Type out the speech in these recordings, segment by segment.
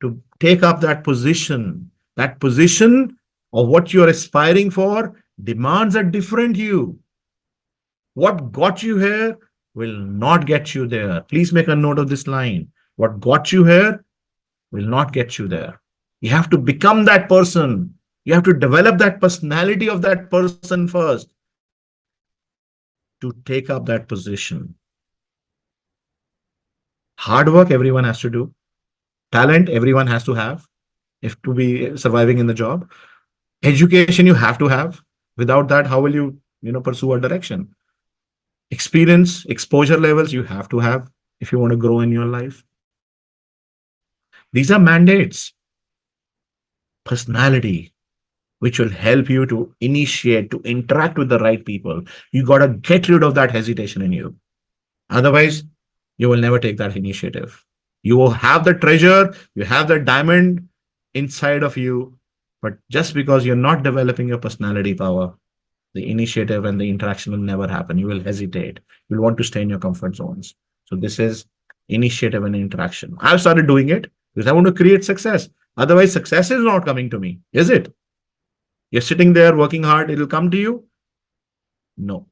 to take up that position. That position of what you're aspiring for demands a different you. What got you here will not get you there. Please make a note of this line. What got you here will not get you there. You have to become that person. You have to develop that personality of that person first to take up that position. Hard work, everyone has to do. Talent, everyone has to have if to be surviving in the job. Education, you have to have. Without that, how will you pursue a direction? Experience, exposure levels, you have to have if you want to grow in your life. These are mandates. Personality, which will help you to initiate, to interact with the right people. You got to get rid of that hesitation in you. Otherwise, you will never take that initiative. You will have the treasure, you have the diamond inside of you, but just because you're not developing your personality power, the initiative and the interaction will never happen. You will hesitate. You'll want to stay in your comfort zones. So this is initiative and interaction. I've started doing it because I want to create success. Otherwise, success is not coming to me, is it? You're sitting there working hard, it'll come to you? No.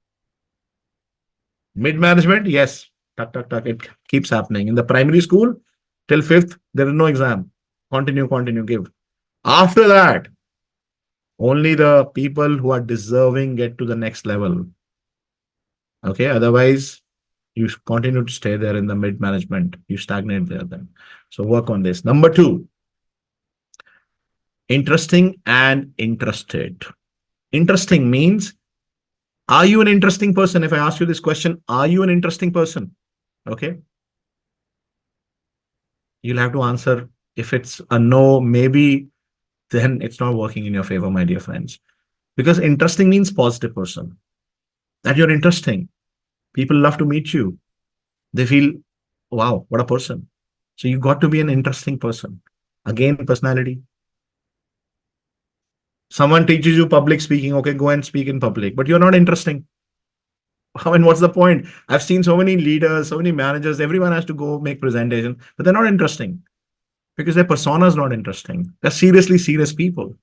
Mid management, yes. Tuck, tuck, tuck. It keeps happening. In the primary school, till fifth, there is no exam. Continue, continue, give. After that, only the people who are deserving get to the next level. Okay. Otherwise, you continue to stay there in the mid management. You stagnate there then. So work on this. Number two, interesting and interested. Interesting means, are you an interesting person? If I ask you this question, are you an interesting person? Okay. You'll have to answer. If it's a no, maybe, then it's not working in your favor, my dear friends. Because interesting means positive person. That you're interesting. People love to meet you. They feel, wow, what a person. So you got to be an interesting person. Again, personality. Someone teaches you public speaking. Okay, go and speak in public, but you're not interesting. I mean, what's the point? I've seen so many leaders, so many managers, everyone has to go make presentation, but they're not interesting because their persona is not interesting. They're seriously serious people.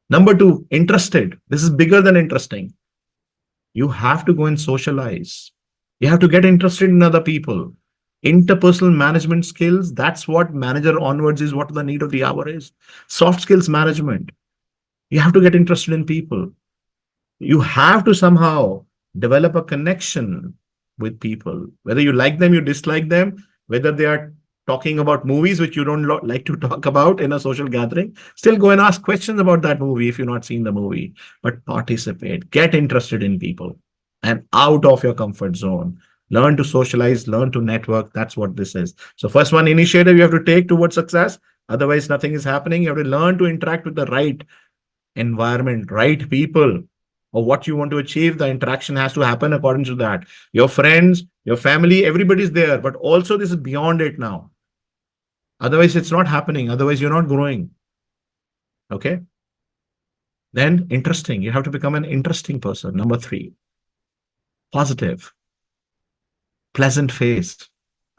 Number two, interested. This is bigger than interesting. You have to go and socialize. You have to get interested in other people. Interpersonal management skills, that's what manager onwards is, what the need of the hour is. Soft skills management. You have to get interested in people. You have to somehow develop a connection with people, whether you like them, you dislike them, whether they are talking about movies which you don't like to talk about in a social gathering. Still go and ask questions about that movie if you've not seen the movie, but participate, get interested in people and out of your comfort zone. Learn to socialize, learn to network. That's what this is. So first one, initiative you have to take towards success. Otherwise, nothing is happening. You have to learn to interact with the right environment, right people, or what you want to achieve. The interaction has to happen according to that. Your friends, your family, everybody's there, but also this is beyond it now. Otherwise, it's not happening. Otherwise, you're not growing. Okay. Then interesting. You have to become an interesting person. Number three, positive, pleasant face.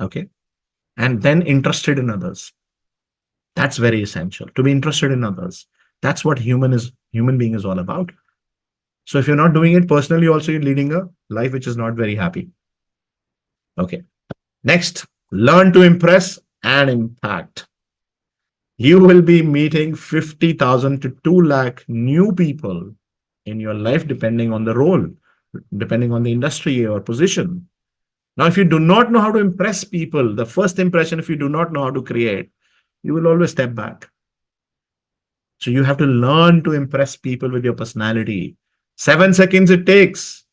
Okay. And then interested in others. That's very essential to be interested in others. That's what human being is all about. So if you're not doing it personally, also you're leading a life which is not very happy. Okay. Next, learn to impress and impact. You will be meeting 50,000 to 2 lakh new people in your life, depending on the role, depending on the industry or position. Now, if you do not know how to impress people, the first impression, if you do not know how to create, you will always step back. So you have to learn to impress people with your personality. 7 seconds it takes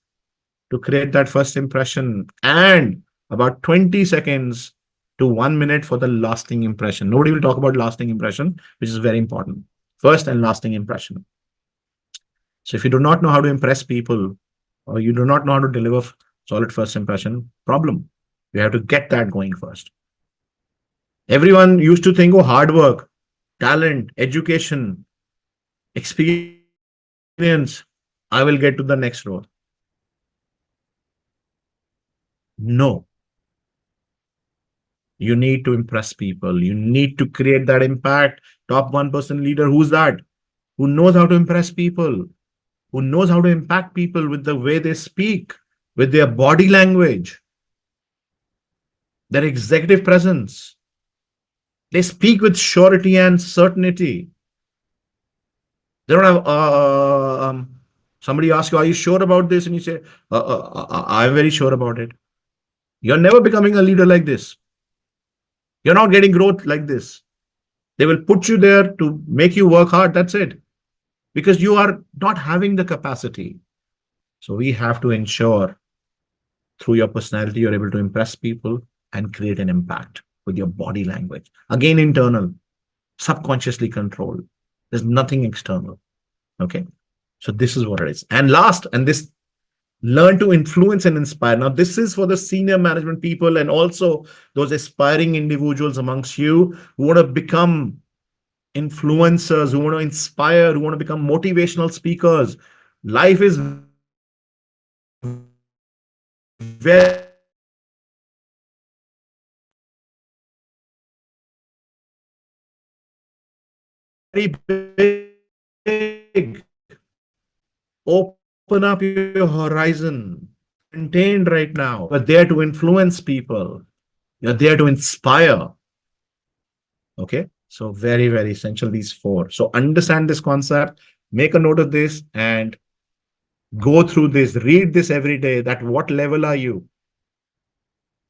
to create that first impression, and about 20 seconds to 1 minute for the lasting impression. Nobody will talk about lasting impression, which is very important. First and lasting impression. So if you do not know how to impress people, or you do not know how to deliver solid first impression, problem. You have to get that going first. Everyone used to think, oh, hard work, talent, education, experience, I will get to the next role. No. You need to impress people. You need to create that impact. Top 1% leader, who's that? Who knows how to impress people, who knows how to impact people with the way they speak, with their body language, their executive presence. They speak with surety and certainty. They don't have, somebody asks you, are you sure about this? And you say, I'm very sure about it. You're never becoming a leader like this. You're not getting growth like this. They will put you there to make you work hard. That's it. Because you are not having the capacity. So we have to ensure through your personality, you're able to impress people and create an impact with your body language. Again, internal, subconsciously controlled. There's nothing external. Okay. So this is what it is. And last, and this, learn to influence and inspire. Now, this is for the senior management people and also those aspiring individuals amongst you who want to become influencers, who want to inspire, who want to become motivational speakers. Life is very big. Open up your horizon. Contained right now. You're there to influence people. You're there to inspire. Okay. So very, very essential, these four. So understand this concept, make a note of this and go through this, read this every day. That what level are you?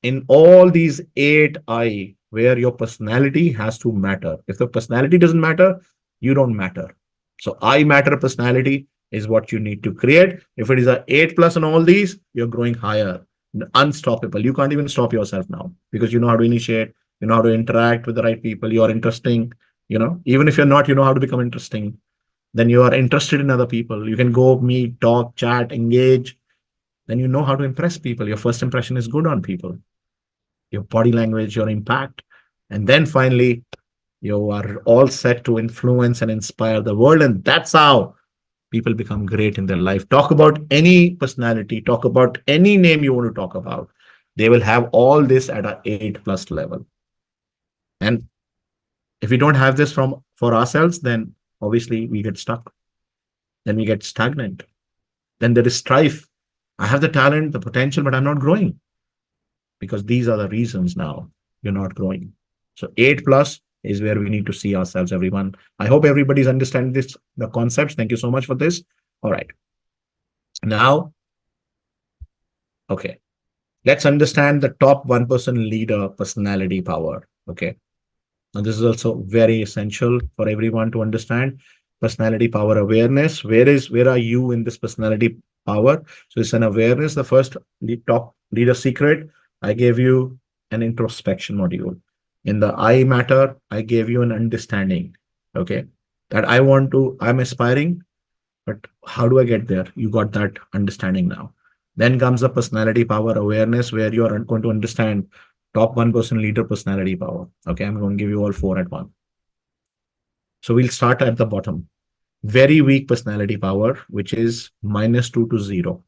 In all these 8 I, where your personality has to matter. If the personality doesn't matter, you don't matter. So I matter personality is what you need to create. If it is a 8 plus on all these, you're growing higher, unstoppable. You can't even stop yourself now because you know how to initiate, you know how to interact with the right people. You're interesting, even if you're not, you know how to become interesting. Then you are interested in other people. You can go meet, talk, chat, engage. Then you know how to impress people. Your first impression is good on people, your body language, your impact. And then finally, you are all set to influence and inspire the world. And that's how people become great in their life. Talk about any personality, talk about any name you want to talk about. They will have all this at a 8 plus level. And if we don't have this from for ourselves, then obviously we get stuck. Then we get stagnant. Then there is strife. I have the talent, the potential, but I'm not growing because these are the reasons now you're not growing. So 8 plus is where we need to see ourselves, everyone. I hope everybody's understanding this, the concepts. Thank you so much for this. All right. Now, okay, let's understand the top 1% leader personality power. Okay. Now, this is also very essential for everyone to understand. Personality power awareness. Where are you in this personality power? So it's an awareness. The first top leader secret, I gave you an introspection module. In the I matter, I gave you an understanding. Okay. That I'm aspiring, but how do I get there? You got that understanding now. Then comes the personality power awareness, where you are going to understand top 1% leader personality power. Okay, I'm going to give you all four at once. So we'll start at the bottom. Very weak personality power, which is -2 to 0.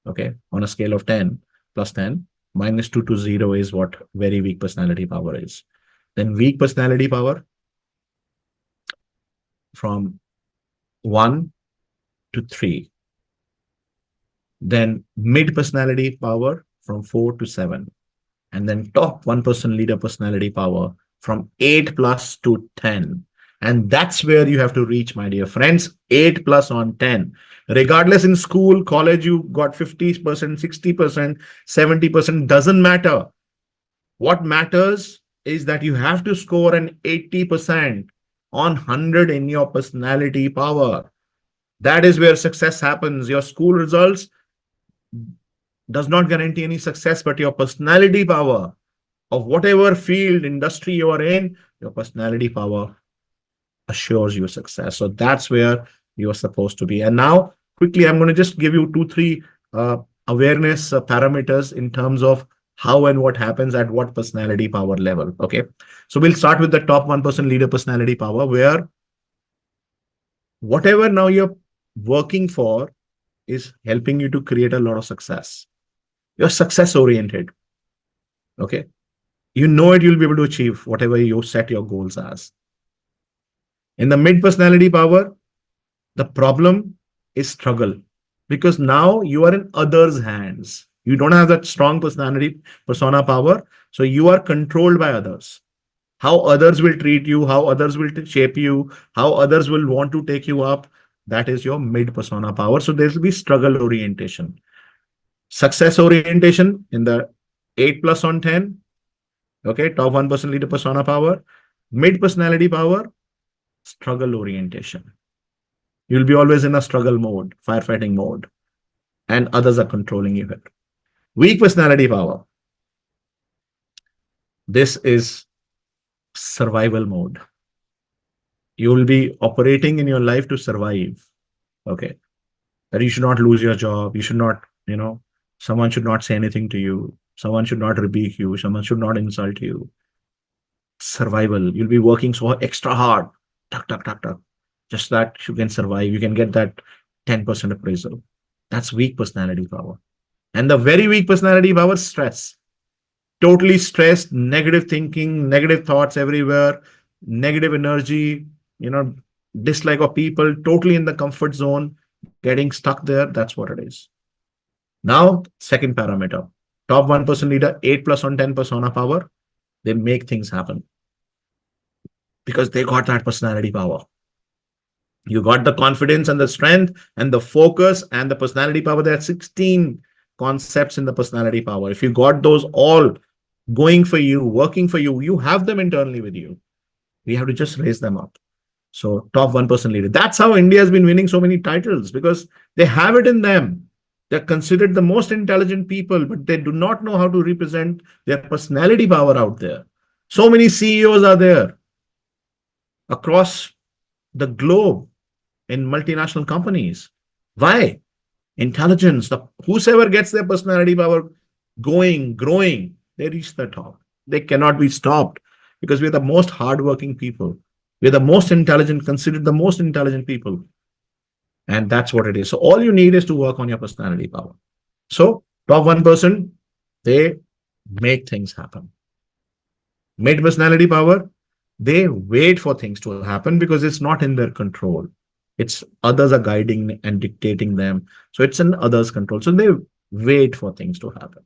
Okay, on a scale of 10 plus 10, -2 to 0 is what very weak personality power is. Then weak personality power from 1 to 3. Then mid personality power from 4 to 7. And then top 1% leader personality power from 8 plus to 10. And that's where you have to reach, my dear friends. 8 plus on 10. Regardless, in school, college, you got 50%, 60%, 70%, doesn't matter. What matters is that you have to score an 80% on 100 in your personality power. That is where success happens. Your school results does not guarantee any success, but your personality power of whatever field, industry you are in, your personality power assures you success. So that's where you are supposed to be. And now, quickly, I'm going to just give you 2, 3 awareness parameters in terms of how and what happens at what personality power level. Okay. So we'll start with the top 1% leader personality power, where whatever now you're working for is helping you to create a lot of success. You're success oriented. Okay. You know it, you'll be able to achieve whatever you set your goals as. In the mid personality power, the problem is struggle, because now you are in others' hands. You don't have that strong personality persona power, so you are controlled by others. How others will treat you, how others will shape you, how others will want to take you up. That is your mid persona power. So there will be struggle orientation. Success orientation in the 8 plus on 10. Okay, top 1% leader persona power. Mid personality power, struggle orientation. You'll be always in a struggle mode, firefighting mode, and others are controlling you here. Weak personality power. This is survival mode. You will be operating in your life to survive. Okay. That you should not lose your job. You should not, someone should not say anything to you. Someone should not rebuke you. Someone should not insult you. Survival. You'll be working so extra hard. Tuck, tuck, tuck, tuck. Just that you can survive. You can get that 10% appraisal. That's weak personality power. And the very weak personality power, stress. Totally stressed, negative thinking, negative thoughts everywhere, negative energy, dislike of people, totally in the comfort zone, getting stuck there. That's what it is. Now, second parameter, top 1% leader, 8 plus on 10 persona power, they make things happen because they got that personality power. You got the confidence and the strength and the focus and the personality power. There are 16 concepts in the personality power. If you got those all going for you, working for you, you have them internally with you. We have to just raise them up. So top 1% leader. That's how India has been winning so many titles, because they have it in them. They're considered the most intelligent people, but they do not know how to represent their personality power out there. So many CEOs are there across the globe in multinational companies. Why? Intelligence. Whosoever gets their personality power going, growing, they reach the top. They cannot be stopped because we're the most hardworking people. We're the most intelligent, considered the most intelligent people. And that's what it is. So all you need is to work on your personality power. So top 1%, they make things happen. Mid personality power, they wait for things to happen because it's not in their control. It's others are guiding and dictating them. So it's in others' control. So they wait for things to happen.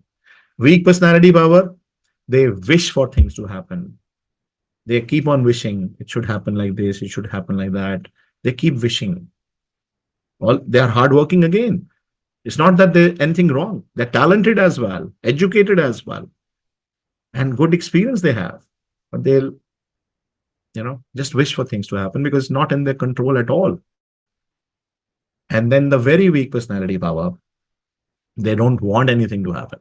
Weak personality power, they wish for things to happen. They keep on wishing it should happen like this, it should happen like that. They keep wishing. Well, they are hardworking again. It's not that there's anything wrong. They're talented as well, educated as well, and good experience they have. But they'll, just wish for things to happen because it's not in their control at all. And then the very weak personality power, they don't want anything to happen.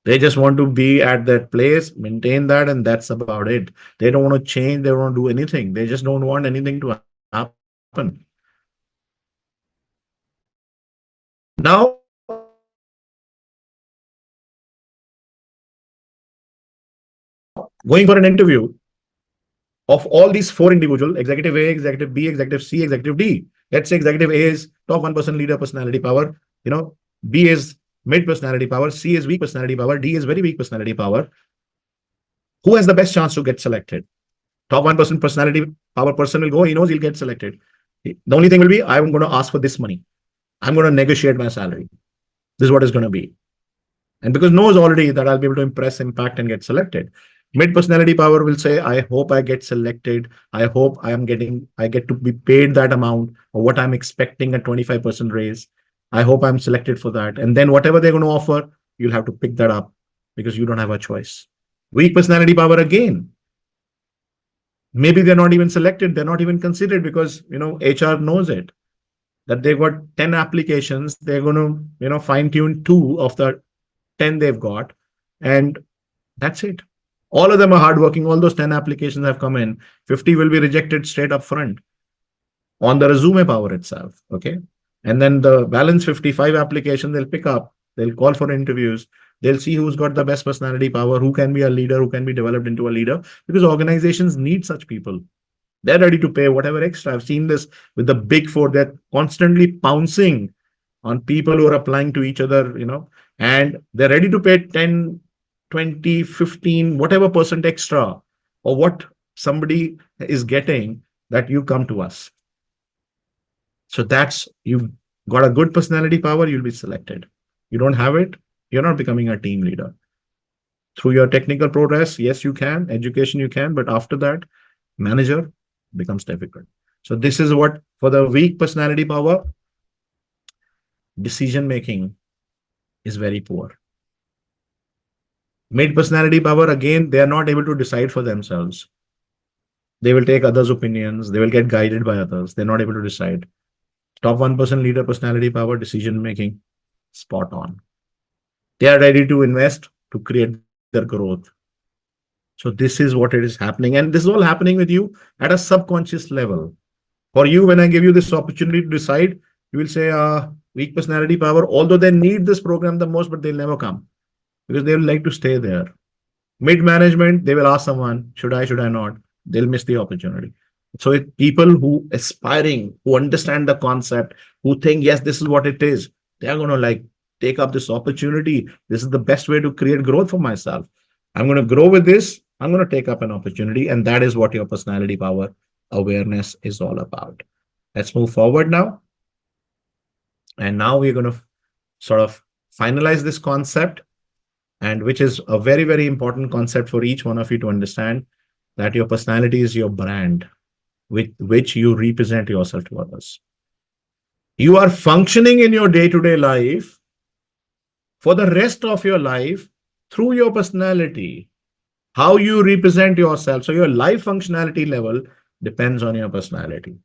They just want to be at that place, maintain that, and that's about it. They don't want to change. They don't want to do anything. They just don't want anything to happen. Now, going for an interview of all these four individuals, executive A, executive B, executive C, executive D. Let's say executive A is top 1% leader personality power. B is mid personality power, C is weak personality power, D is very weak personality power. Who has the best chance to get selected? Top 1% personality power person will go, he knows he'll get selected. The only thing will be, I'm going to ask for this money. I'm going to negotiate my salary. This is what it's going to be. And because knows already that I'll be able to impress, impact, and get selected. Mid personality power will say, I hope I get selected. I hope I get to be paid that amount or what I'm expecting, a 25% raise. I hope I'm selected for that. And then whatever they're going to offer, you'll have to pick that up because you don't have a choice. Weak personality power again. Maybe they're not even selected. They're not even considered because, HR knows it. That they've got 10 applications. They're going to, fine tune 2 of the 10 they've got. And that's it. All of them are hardworking. All those 10 applications have come in. 50 will be rejected straight up front on the resume power itself. Okay. And then the balance 55 application they'll pick up. They'll call for interviews. They'll see who's got the best personality power, who can be a leader, who can be developed into a leader, because organizations need such people. They're ready to pay whatever extra. I've seen this with the big four. They're constantly pouncing on people who are applying to each other, and they're ready to pay 10 20, 15, whatever percent extra, or what somebody is getting, that you come to us. So that's, you've got a good personality power, you'll be selected. You don't have it, you're not becoming a team leader. Through your technical progress, yes, you can, education you can, but after that, manager becomes difficult. So this is what, for the weak personality power, decision making is very poor. Mid personality power, again, they are not able to decide for themselves. They will take others' opinions, they will get guided by others, they're not able to decide. Top 1% leader personality power, decision making, spot on. They are ready to invest to create their growth. So this is what it is happening. And this is all happening with you at a subconscious level. For you, when I give you this opportunity to decide, you will say, weak personality power, although they need this program the most, but they'll never come because they will like to stay there. Mid management, they will ask someone, should I not? They'll miss the opportunity. So people who aspiring, who understand the concept, who think, yes, this is what it is, they are going to like take up this opportunity. This is the best way to create growth for myself. I'm going to grow with this. I'm going to take up an opportunity. And that is what your personality power awareness is all about. Let's move forward now. And now we're going to sort of finalize this concept, and which is a very, very important concept for each one of you to understand, that your personality is your brand with which you represent yourself to others. You are functioning in your day-to-day life for the rest of your life through your personality, how you represent yourself. So your life functionality level depends on your personality.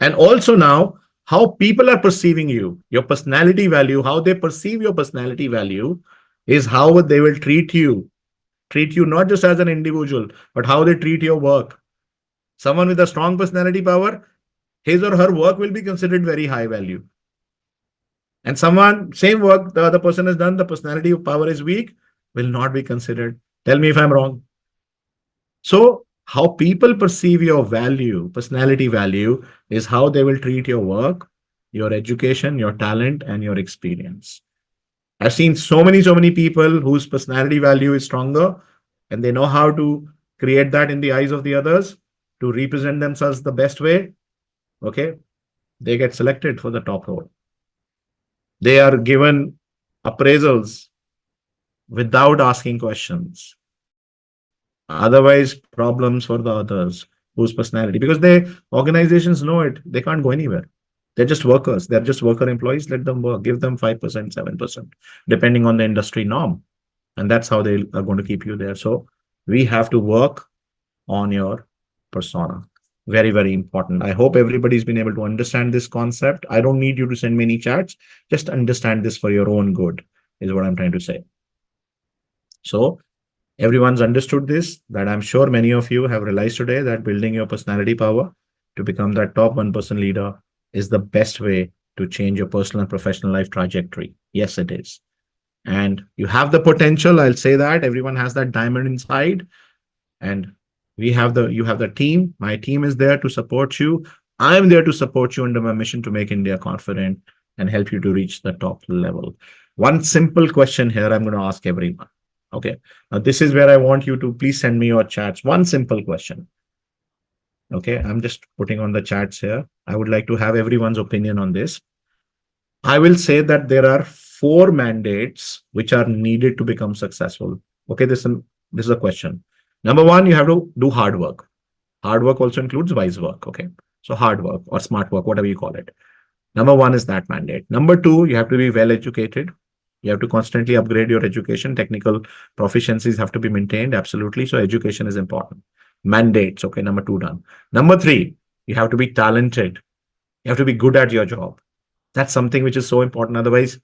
And also now, how people are perceiving you, your personality value, how they perceive your personality value is how they will treat you not just as an individual, but how they treat your work. Someone with a strong personality power, his or her work will be considered very high value. And someone, same work the other person has done, the personality power is weak, will not be considered. Tell me if I'm wrong. So how people perceive your value, personality value, is how they will treat your work, your education, your talent, and your experience. I've seen so many people whose personality value is stronger, and they know how to create that in the eyes of the others to represent themselves the best way. Okay. They get selected for the top role. They are given appraisals without asking questions. Otherwise, problems for the others whose personality, because they organizations know it, they can't go anywhere. They're just workers. They're just worker employees. Let them work. Give them 5%, 7%, depending on the industry norm. And that's how they are going to keep you there. So we have to work on your persona. Very, very important. I hope everybody's been able to understand this concept. I don't need you to send me any chats. Just understand this for your own good, is what I'm trying to say. So everyone's understood this, that I'm sure many of you have realized today that building your personality power to become that top 1% leader is the best way to change your personal and professional life trajectory. Yes, it is. And you have the potential. I'll say that everyone has that diamond inside, and you have the team. My team is there to support you. I'm there to support you under my mission to make India confident and help you to reach the top level. One simple question here I'm going to ask everyone. Okay. Now this is where I want you to please send me your chats. One simple question. Okay. I'm just putting on the chats here. I would like to have everyone's opinion on this. I will say that there are 4 mandates which are needed to become successful. Okay. This is a question. Number 1, you have to do hard work. Hard work also includes wise work. Okay. So hard work or smart work, whatever you call it. Number 1 is that mandate. Number 2, you have to be well educated. You have to constantly upgrade your education. Technical proficiencies have to be maintained. Absolutely. So education is important. Mandates. Okay. Number 2 done. Number 3, you have to be talented. You have to be good at your job. That's something which is so important. Otherwise,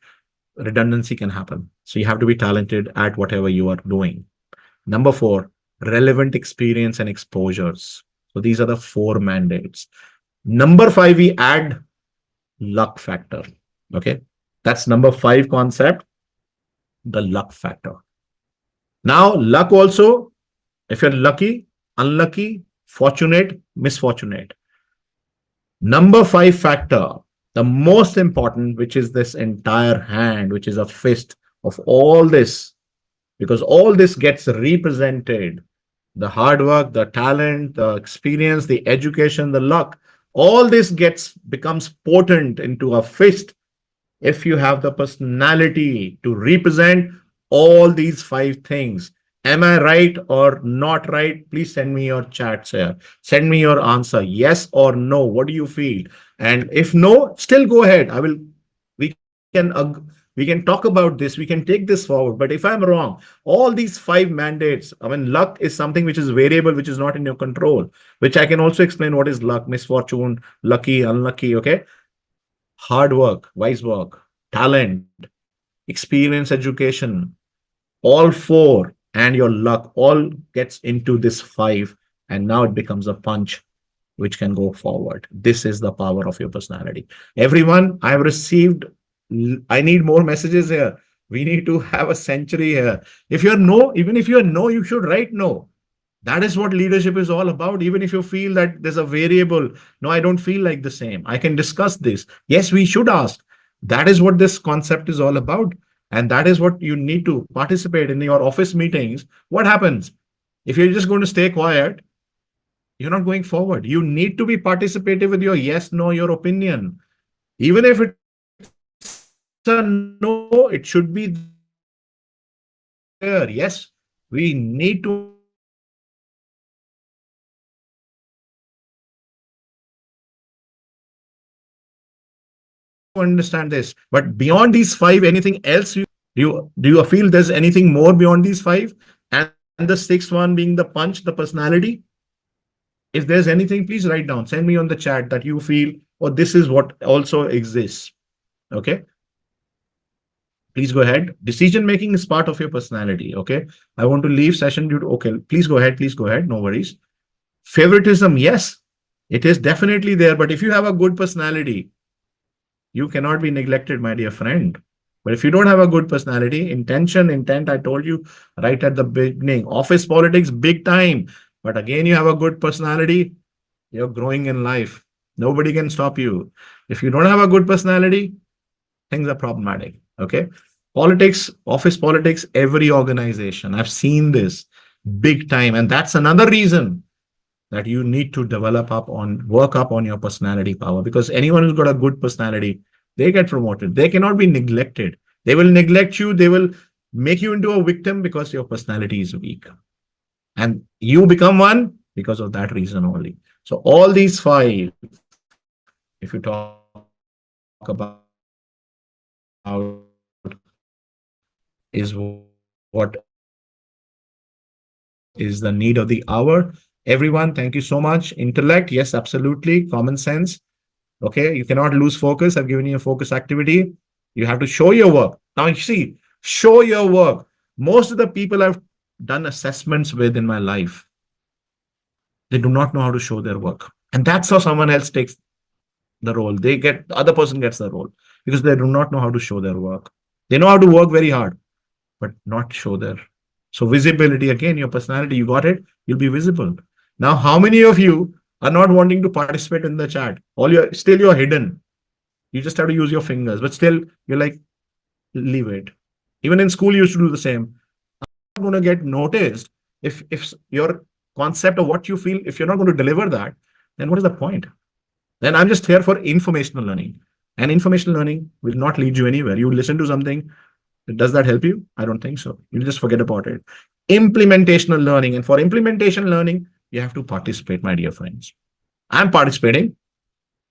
redundancy can happen. So you have to be talented at whatever you are doing. Number 4, relevant experience and exposures. So these are the 4 mandates. Number 5, we add luck factor. Okay. That's number 5 concept, the luck factor. Now, luck also, if you're lucky, unlucky, fortunate, misfortunate. Number 5 factor, the most important, which is this entire hand, which is a fist of all this, because all this gets represented. The hard work, the talent, the experience, the education, the luck, all this gets becomes potent into a fist if you have the personality to represent all these five things. Am I right or not right? Please send me your chats here. Send me your answer, yes or no. What do you feel? And if no, still go ahead. I will. We can we can talk about this. We can take this forward. But if I'm wrong, all these five mandates. I mean, luck is something which is variable, which is not in your control. Which I can also explain what is luck, misfortune, lucky, unlucky. Okay, hard work, wise work, talent, experience, education, all four, and your luck all gets into this five, and now it becomes a punch which can go forward. This is the power of your personality. Everyone, I've received, I need more messages here. We need to have a century here. If you're no, even if you're no, you should write no. That is what leadership is all about. Even if you feel that there's a variable, no, I don't feel like the same. I can discuss this. Yes, we should ask. That is what this concept is all about. And that is what you need to participate in your office meetings. What happens? If you're just going to stay quiet, you're not going forward. You need to be participative with your yes, no, your opinion. Even if it's a no, it should be there. Yes, we need to understand this. But beyond these five, anything else do you feel there's anything more beyond these five? And the sixth one being the punch, the personality. If there's anything, please write down. Send me on the chat that you feel, or this is what also exists. Okay. Please go ahead. Decision making is part of your personality. Okay. I want to leave session due to, okay. Please go ahead. Please go ahead. No worries. Favoritism, yes, it is definitely there. But if you have a good personality, you cannot be neglected, my dear friend. But if you don't have a good personality, intent, I told you right at the beginning, office politics, big time. But again, you have a good personality, you're growing in life. Nobody can stop you. If you don't have a good personality, things are problematic. Okay. Politics, office politics, every organization. I've seen this big time. And that's another reason that you need to work up on your personality power, because anyone who's got a good personality, they get promoted. They cannot be neglected. They will neglect you. They will make you into a victim because your personality is weak. And you become one because of that reason only. So all these five, if you talk about, is what is the need of the hour. Everyone, thank you so much. Intellect, yes, absolutely. Common sense. Okay, you cannot lose focus. I've given you a focus activity. You have to show your work. Now, you see, show your work. Most of the people I've done assessments with in my life, they do not know how to show their work. And that's how someone else takes the role. The other person gets the role because they do not know how to show their work. They know how to work very hard, but not show their. So visibility, again, your personality, you got it, you'll be visible. Now, how many of you are not wanting to participate in the chat? You're hidden. You just have to use your fingers, but still you're like, leave it. Even in school, you used to do the same. I'm not going to get noticed if your concept of what you feel, if you're not going to deliver that, then what is the point? Then I'm just here for informational learning. And informational learning will not lead you anywhere. You listen to something. Does that help you? I don't think so. You'll just forget about it. Implementational learning. And for implementation learning, you have to participate, my dear friends. I'm participating.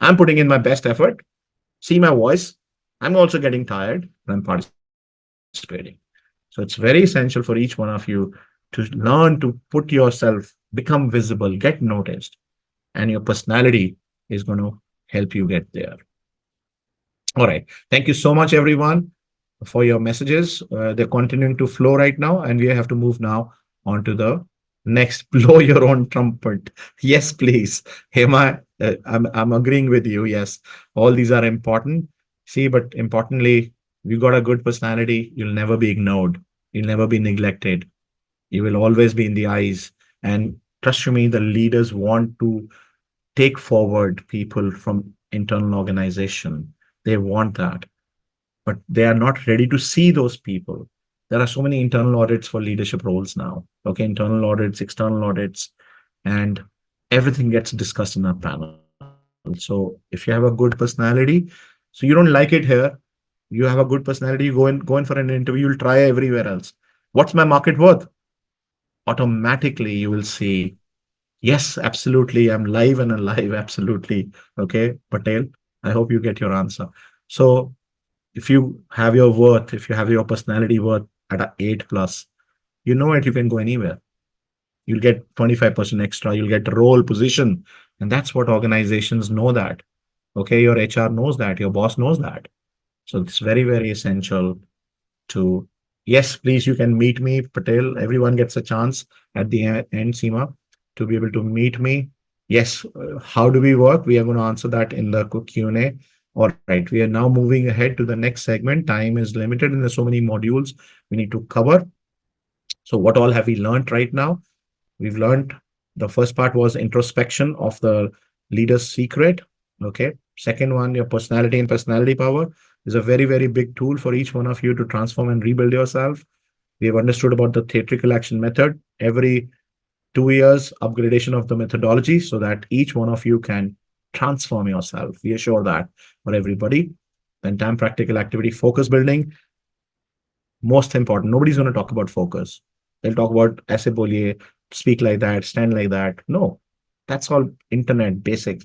I'm putting in my best effort. See my voice. I'm also getting tired, but I'm participating. So it's very essential for each one of you to learn to put yourself, become visible, get noticed. And your personality is going to help you get there. All right. Thank you so much, everyone, for your messages. They're continuing to flow right now, and we have to move now on to the next. Blow your own trumpet. Yes, please. Hema, I'm agreeing with you. Yes, all these are important. See, but importantly, you got a good personality. You'll never be ignored. You'll never be neglected. You will always be in the eyes. And trust me, the leaders want to take forward people from internal organization. They want that, but they are not ready to see those people. There are so many internal audits for leadership roles now. Okay, internal audits, external audits, and everything gets discussed in our panel. So if you have a good personality, so you don't like it here, you have a good personality, you go in for an interview, you'll try everywhere else. What's my market worth? Automatically you will see, yes, absolutely, I'm live and alive, absolutely. Okay, Patel, I hope you get your answer. So if you have your worth, if you have your personality worth at a 8 plus, you know it, you can go anywhere. You'll get 25% extra, you'll get a role position. And that's what organizations know that. Okay, your HR knows that, your boss knows that. So it's very, very essential to, yes, please, you can meet me, Patel. Everyone gets a chance at the end, Seema, to be able to meet me. Yes, how do we work? We are going to answer that in the Q&A. All right, we are now moving ahead to the next segment. Time is limited and there's so many modules we need to cover. So what all have we learned right now? We've learned the first part was introspection of the leader's secret. Okay. Second one, your personality and personality power is a very, very big tool for each one of you to transform and rebuild yourself. We have understood about the theatrical action method. Every 2 years, upgradation of the methodology so that each one of you can transform yourself. We assure that for everybody. Then time practical activity, focus building, most important. Nobody's going to talk about focus. They'll talk about aise boliye, speak like that, stand like that. No, that's all internet basic.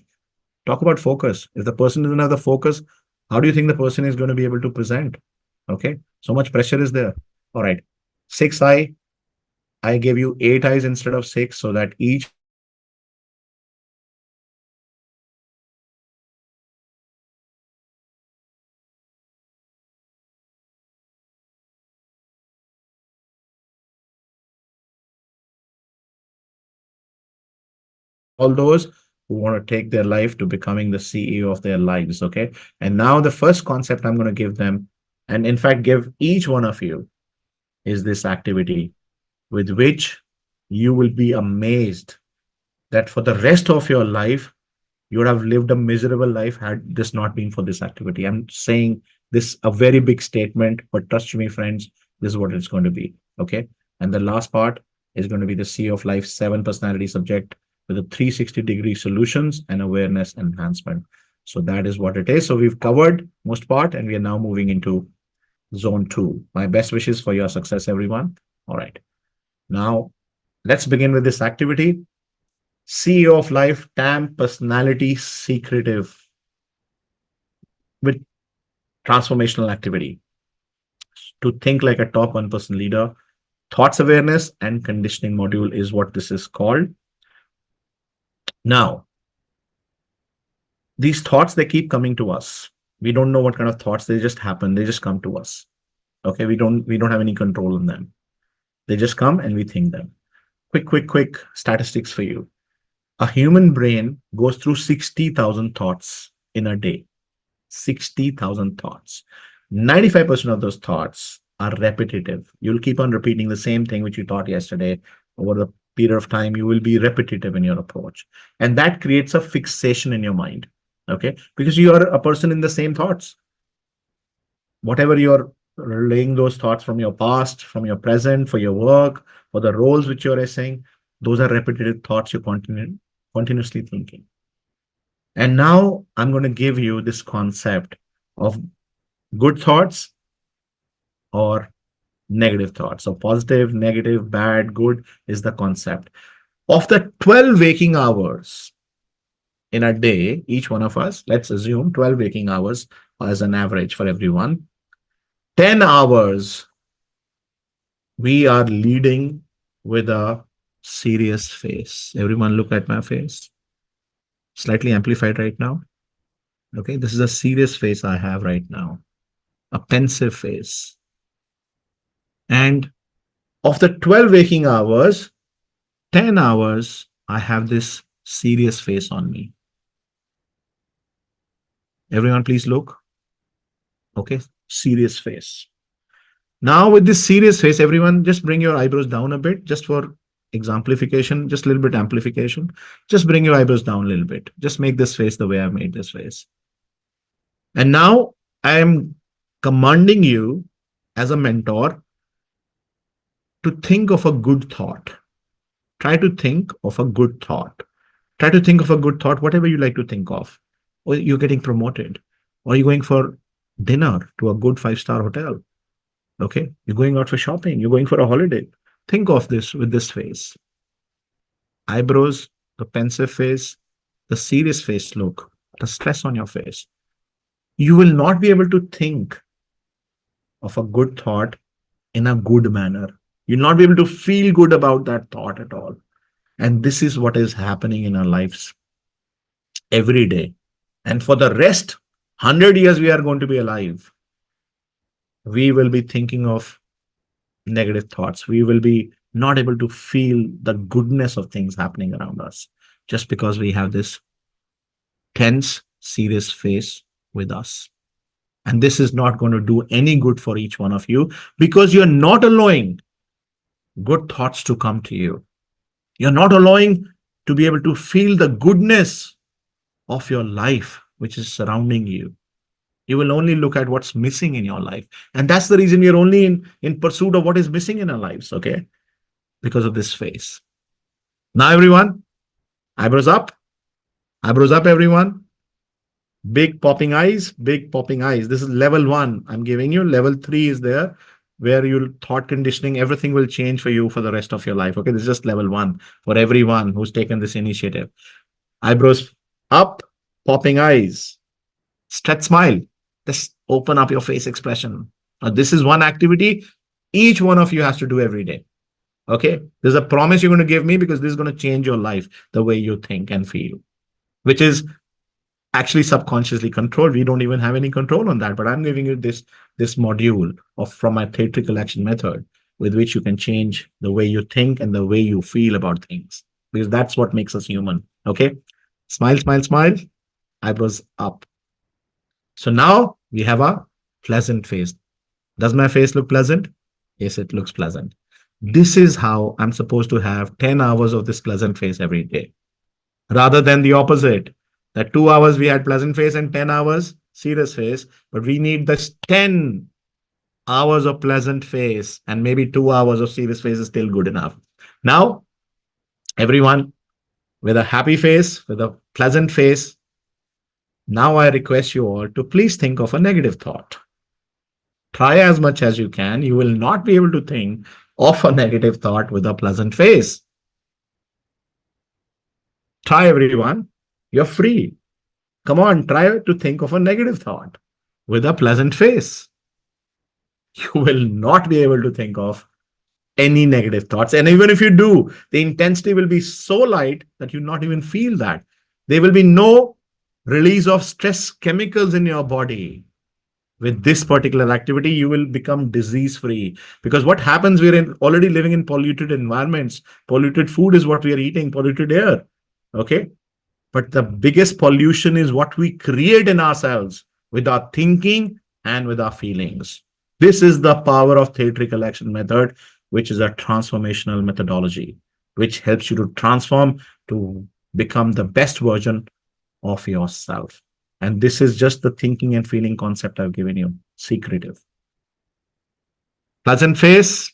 Talk about focus. If the person doesn't have the focus, how do you think the person is going to be able to present? Okay, so much pressure is there. All right, six I gave you 8 eyes instead of six, so that each one of you can transform yourself. Okay, now for all those who want to take their life to becoming the CEO of their lives. Okay. And now the first concept I'm going to give them, and in fact, give each one of you, is this activity with which you will be amazed that for the rest of your life, you would have lived a miserable life had this not been for this activity. I'm saying this a very big statement, but trust me, friends, this is what it's going to be. Okay. And the last part is going to be the C of Life 7 personality subject with a 360-degree solutions and awareness enhancement. So that is what it is. So we've covered most part and we are now moving into zone 2. My best wishes for your success, everyone. All right. Now let's begin with this activity. CEO of Life, TAM personality secretive with transformational activity to think like a top 1% leader. Thoughts awareness and conditioning module is what this is called. Now, these thoughts, they keep coming to us. We don't know what kind of thoughts, they just happen. They just come to us. Okay, we don't have any control on them. They just come and we think them. Quick statistics for you. A human brain goes through 60,000 thoughts in a day. 60,000 thoughts. 95% of those thoughts are repetitive. You'll keep on repeating the same thing which you thought yesterday. Over the period of time, you will be repetitive in your approach. And that creates a fixation in your mind. Okay. Because you are a person in the same thoughts. Whatever you're relaying those thoughts from your past, from your present, for your work, for the roles which you're essaying, those are repetitive thoughts you're continuously thinking. And now I'm going to give you this concept of good thoughts or negative thoughts. So positive, negative, bad, good is the concept. Of the 12 waking hours in a day, each one of us, let's assume 12 waking hours as an average for everyone, 10 hours we are leading with a serious face. Everyone look at my face. Slightly amplified right now. Okay, this is a serious face I have right now, a pensive face. And of the 12 waking hours, 10 hours, I have this serious face on me. Everyone, please look. Okay, serious face. Now, with this serious face, everyone, just bring your eyebrows down a bit, just for exemplification, just a little bit amplification. Just bring your eyebrows down a little bit. Just make this face the way I've made this face. And now I am commanding you as a mentor to think of a good thought. Try to think of a good thought. Try to think of a good thought, whatever you like to think of. Or you're getting promoted, or you're going for dinner to a good five-star hotel. Okay. You're going out for shopping. You're going for a holiday. Think of this with this face. Eyebrows, the pensive face, the serious face look, the stress on your face. You will not be able to think of a good thought in a good manner. You'll not be able to feel good about that thought at all. And this is what is happening in our lives every day. And for the rest, 100 years we are going to be alive. We will be thinking of negative thoughts. We will be not able to feel the goodness of things happening around us just because we have this tense, serious face with us. And this is not going to do any good for each one of you because you're not allowing good thoughts to come to you. You're not allowing to be able to feel the goodness of your life, which is surrounding you. You will only look at what's missing in your life. And that's the reason we're only in pursuit of what is missing in our lives, okay? Because of this face. Now, everyone, eyebrows up, everyone. Big popping eyes, big popping eyes. This is level 1. I'm giving you. Level 3 is there, where your thought conditioning, everything will change for you for the rest of your life. Okay, this is just level 1 for everyone who's taken this initiative. Eyebrows up, popping eyes, stretch smile. Just open up your face expression. Now, this is one activity each one of you has to do every day. Okay, there's a promise you're going to give me because this is going to change your life, the way you think and feel, which is actually subconsciously controlled. We don't even have any control on that, but I'm giving you this module from my theatrical action method with which you can change the way you think and the way you feel about things, because that's what makes us human. Okay, smile, smile, smile, eyebrows up. So now we have a pleasant face. Does my face look pleasant? Yes, it looks pleasant. This is how I'm supposed to have 10 hours of this pleasant face every day, rather than the opposite. That 2 hours we had pleasant face and 10 hours serious face, but we need this 10 hours of pleasant face, and maybe 2 hours of serious face is still good enough. Now, everyone with a happy face, with a pleasant face, now I request you all to please think of a negative thought. Try as much as you can. You will not be able to think of a negative thought with a pleasant face. Try, everyone. You're free. Come on, try to think of a negative thought with a pleasant face. You will not be able to think of any negative thoughts. And even if you do, the intensity will be so light that you not even feel that. There will be no release of stress chemicals in your body. With this particular activity, you will become disease free, because what happens, already living in polluted environments. Polluted food is what we are eating, polluted air. Okay. But the biggest pollution is what we create in ourselves with our thinking and with our feelings. This is the power of theatrical action method, which is a transformational methodology, which helps you to transform to become the best version of yourself. And this is just the thinking and feeling concept I've given you, secretive. Pleasant face,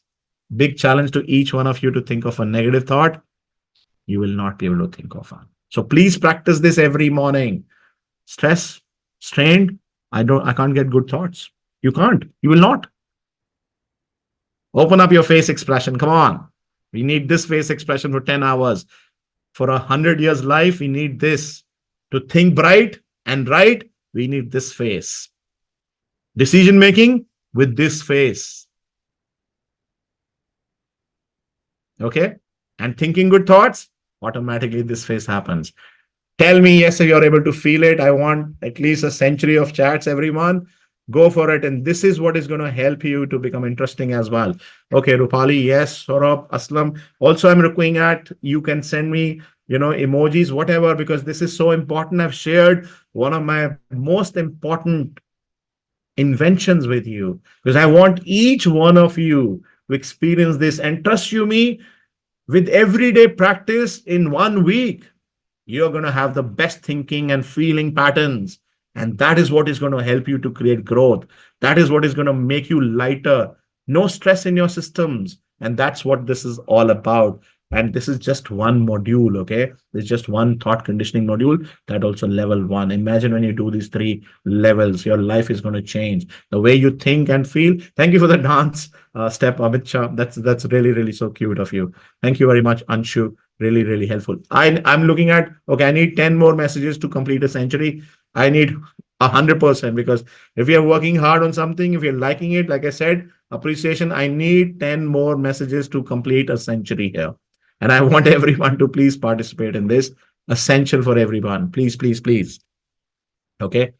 big challenge to each one of you to think of a negative thought. You will not be able to think of one. So please practice this every morning. Stress, strained, I can't get good thoughts. You can't, you will not. Open up your face expression. Come on. We need this face expression for 10 hours. For 100 years life, we need this. To think bright and right, we need this face. Decision making with this face. Okay? And thinking good thoughts, automatically this face happens. Tell me yes if you're able to feel it. I want at least a century of chats, everyone. Go for it. And this is what is going to help you to become interesting as well. Okay, Rupali, yes. Saurabh, Aslam. Also, I'm looking at, you can send me, emojis, whatever, because this is so important. I've shared one of my most important inventions with you, because I want each one of you to experience this. And trust you me, with everyday practice in 1 week, you're going to have the best thinking and feeling patterns. And that is what is going to help you to create growth. That is what is going to make you lighter. No stress in your systems. And that's what this is all about. And this is just one module, okay? It's just one thought conditioning module. That also level one. Imagine when you do these three levels, your life is going to change. The way you think and feel. Thank you for the dance step, Amit Shah. That's really, really so cute of you. Thank you very much, Anshu. Really, really helpful. I'm looking at, okay, I need 10 more messages to complete a century. I need 100% because if you're working hard on something, if you're liking it, like I said, appreciation, I need 10 more messages to complete a century here. And I want everyone to please participate in this. Essential for everyone. Please, please, please. Okay.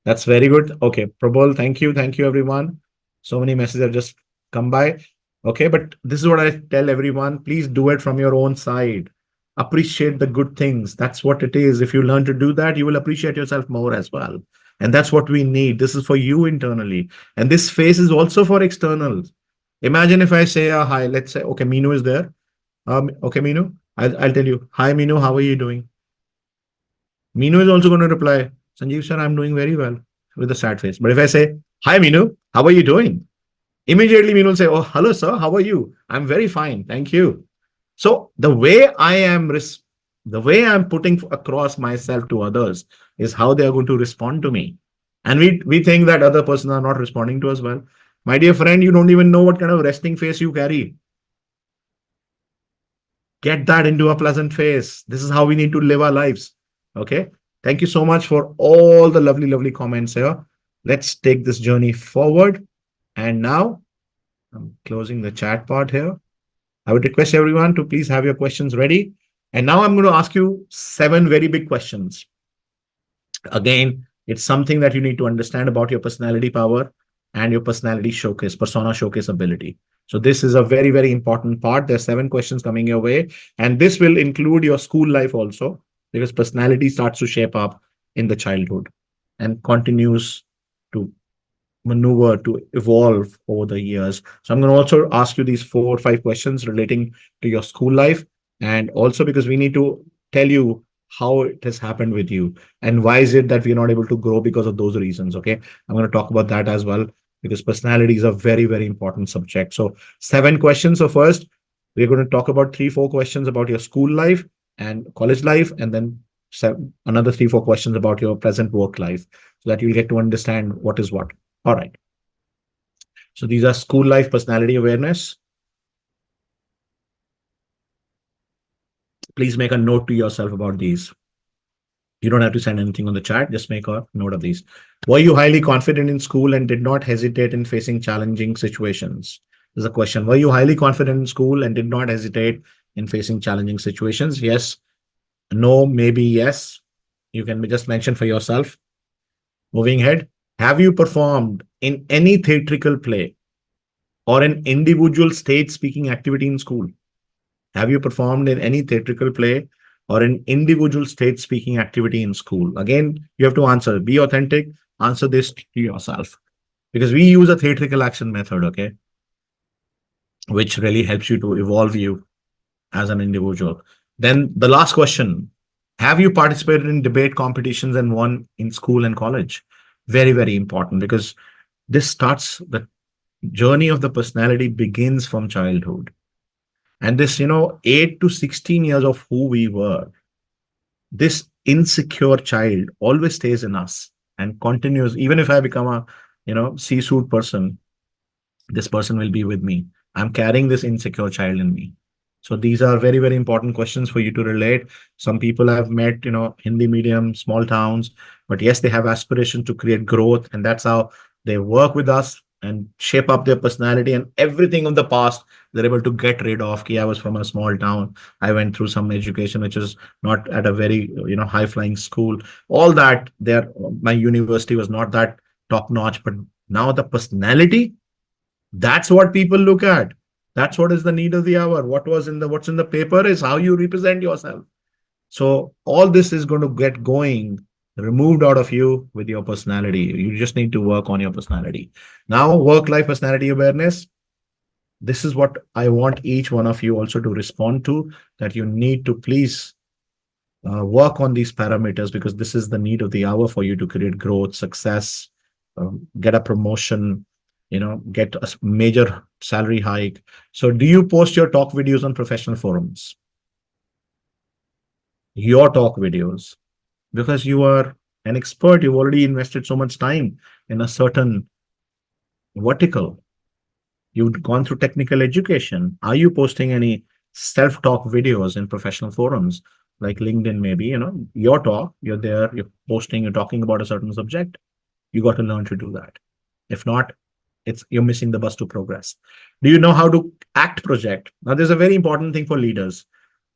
That's very good. Okay. Prabal, thank you. Thank you, everyone. So many messages have just come by. Okay. But this is what I tell everyone. Please do it from your own side. Appreciate the good things. That's what it is. If you learn to do that, you will appreciate yourself more as well. And that's what we need. This is for you internally. And this phase is also for externals. Imagine if I say, hi, let's say, okay, Minu is there. Okay, Minu, I'll tell you. Hi, Minu, how are you doing? Minu is also going to reply, Sanjeev sir, I'm doing very well with a sad face. But if I say, hi, Minu, how are you doing? Immediately, Minu will say, oh, hello, sir, how are you? I'm very fine. Thank you. So the way I'm putting across myself to others is how they are going to respond to me. And we think that other persons are not responding to us well. My dear friend, you don't even know what kind of resting face you carry. Get that into a pleasant face. This is how we need to live our lives. Okay. Thank you so much for all the lovely, lovely comments here. Let's take this journey forward. And now I'm closing the chat part here. I would request everyone to please have your questions ready. And now I'm going to ask you 7 very big questions. Again, it's something that you need to understand about your personality power and your personality showcase, persona showcase ability. So this is a very, very important part. There's 7 questions coming your way, and this will include your school life also, because personality starts to shape up in the childhood and continues to maneuver to evolve over the years. So I'm going to also ask you these 4 or 5 questions relating to your school life, and also because we need to tell you how it has happened with you and why is it that we're not able to grow because of those reasons. Okay, I'm going to talk about that as well, because personality is a very, very important subject. So 7 questions. So first, we're going to talk about 3, 4 questions about your school life and college life, and then another 3, 4 questions about your present work life, so that you'll get to understand what is what. All right. So these are school life personality awareness. Please make a note to yourself about these. You don't have to send anything on the chat. Just make a note of these. Were you highly confident in school and did not hesitate in facing challenging situations? There's a question. Were you highly confident in school and did not hesitate in facing challenging situations? Yes, no, maybe yes. You can just mention for yourself. Moving ahead. Have you performed in any theatrical play or an individual stage speaking activity in school? Have you performed in any theatrical play or an individual stage speaking activity in school? Again, you have to answer. Be authentic. Answer this to yourself. Because we use a theatrical action method, okay, which really helps you to evolve you as an individual. Then the last question. Have you participated in debate competitions and won in school and college? Very, very important, because this starts the journey of the personality begins from childhood. And this, 8 to 16 years of who we were, this insecure child always stays in us and continues. Even if I become a, C-suit person, this person will be with me. I'm carrying this insecure child in me. So these are very, very important questions for you to relate. Some people have met, Hindi medium, small towns, but yes, they have aspirations to create growth. And that's how they work with us and shape up their personality, and everything of the past they're able to get rid of. I was from a small town. I went through some education, which is not at a very, high flying school. All that there, my university was not that top notch, but now the personality, that's what people look at. That's what is the need of the hour. What's in the paper is how you represent yourself. So all this is going to get going, removed out of you with your personality. You just need to work on your personality. Now, work-life personality awareness. This is what I want each one of you also to respond to, that you need to please work on these parameters, because this is the need of the hour for you to create growth, success, get a promotion, get a major salary hike. So do you post your talk videos on professional forums? Your talk videos, because you are an expert, you've already invested so much time in a certain vertical. You've gone through technical education. Are you posting any self-talk videos in professional forums like LinkedIn, maybe, your talk, you're there, you're posting, you're talking about a certain subject. You got to learn to do that. If not, you're missing the bus to progress. Do you know how to act project? Now, there's a very important thing for leaders.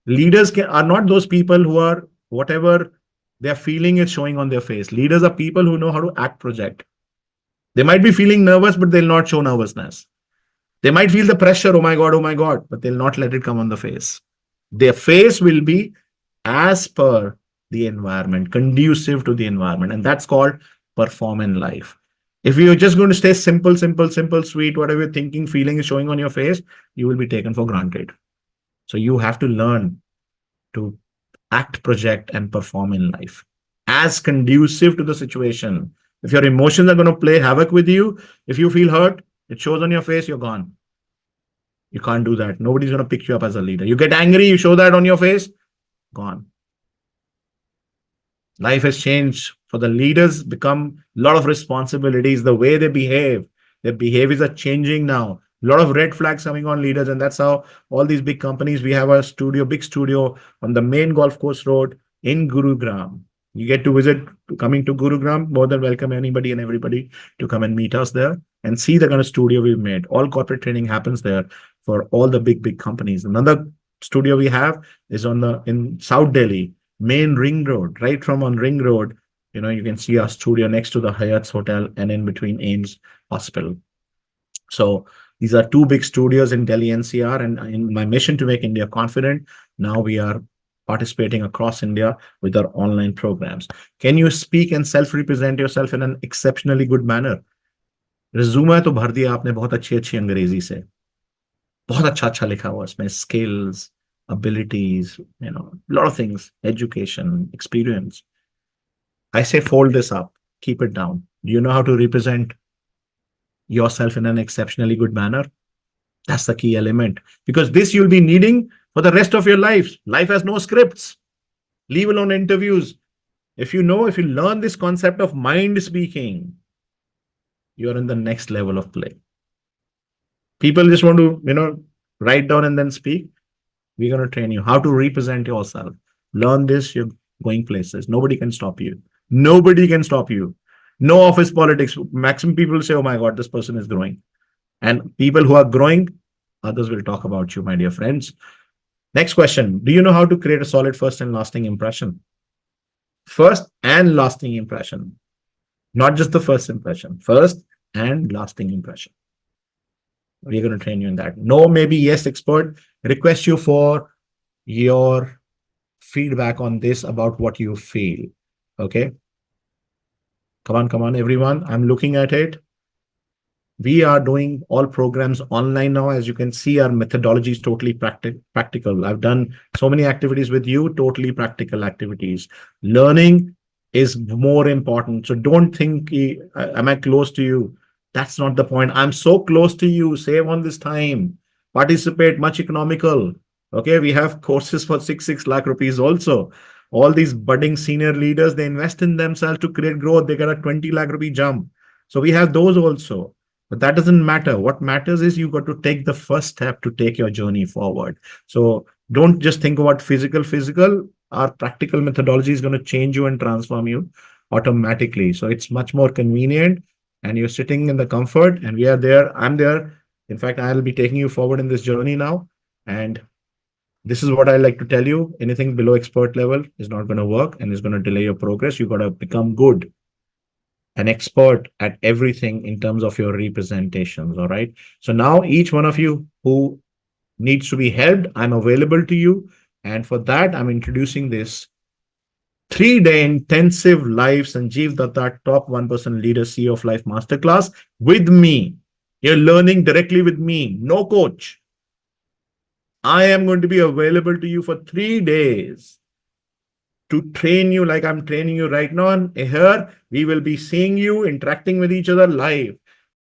Are not those people who are whatever they're feeling is showing on their face. Leaders are people who know how to act project. They might be feeling nervous, but they'll not show nervousness. They might feel the pressure, oh my God, but they'll not let it come on the face. Their face will be as per the environment, conducive to the environment. And that's called perform in life. If you're just going to stay simple, simple, simple, sweet, whatever you're thinking, feeling is showing on your face, you will be taken for granted. So you have to learn to act, project, and perform in life as conducive to the situation. If your emotions are going to play havoc with you, if you feel hurt, it shows on your face, you're gone. You can't do that. Nobody's going to pick you up as a leader. You get angry, you show that on your face, gone. Life has changed. For the leaders, become a lot of responsibilities, the way they behave. Their behaviors are changing now. A lot of red flags coming on leaders, and that's how all these big companies. We have a studio, big studio on the main golf course road in Gurugram. You get to visit, coming to Gurugram, more than welcome anybody and everybody to come and meet us there and see the kind of studio we've made. All corporate training happens there for all the big companies. Another studio we have is in South Delhi, main ring road, right from on ring road. You can see our studio next to the Hyatt's hotel and in between Ames Hospital. So these are two big studios in Delhi NCR, and in my mission to make India confident, now we are participating across India with our online programs. Can you speak and self-represent yourself in an exceptionally good manner? Resume तो भर दिया आपने बहुत अच्छी अच्छी अंग्रेजी से, बहुत अच्छा अच्छा लिखा हुआ इसमें, skills, abilities, lot of things, education, experience. I say fold this up, keep it down. Do you know how to represent yourself in an exceptionally good manner? That's the key element, because this you'll be needing for the rest of your life. Life has no scripts, leave alone interviews. If you learn this concept of mind speaking, you're in the next level of play. People just want to, write down and then speak. We're going to train you how to represent yourself. Learn this, you're going places. Nobody can stop you. Nobody can stop you. No office politics. Maximum people say, oh my God, this person is growing. And people who are growing, others will talk about you, my dear friends. Next question. Do you know how to create a solid first and lasting impression? First and lasting impression. Not just the first impression. First and lasting impression. We're going to train you in that. No, maybe yes, expert. Request you for your feedback on this about what you feel. Okay. Come on, everyone. I'm looking at it. We are doing all programs online now. As you can see, our methodology is totally practical. I've done so many activities with you, totally practical activities. Learning is more important. So don't think, am I close to you? That's not the point. I'm so close to you. Save on this time. Participate, much economical. Okay, we have courses for 6 lakh rupees also. All these budding senior leaders, they invest in themselves to create growth. They get a 20 lakh rupee jump. So we have those also. But that doesn't matter. What matters is you got to take the first step to take your journey forward. So don't just think about physical. Our practical methodology is going to change you and transform you automatically. So it's much more convenient, and you're sitting in the comfort, and we are there. I'm there. In fact, I'll be taking you forward in this journey now. And this is what I like to tell you. Anything below expert level is not going to work and is going to delay your progress. You got to become good, an expert at everything in terms of your representations. All right. So now each one of you who needs to be helped, I'm available to you. And for that, I'm introducing this 3-day intensive live Sanjeev Datta Top 1% Leader CEO of Life Masterclass with me. You're learning directly with me, no coach. I am going to be available to you for 3 days to train you like I'm training you right now. And here we will be seeing you, interacting with each other live.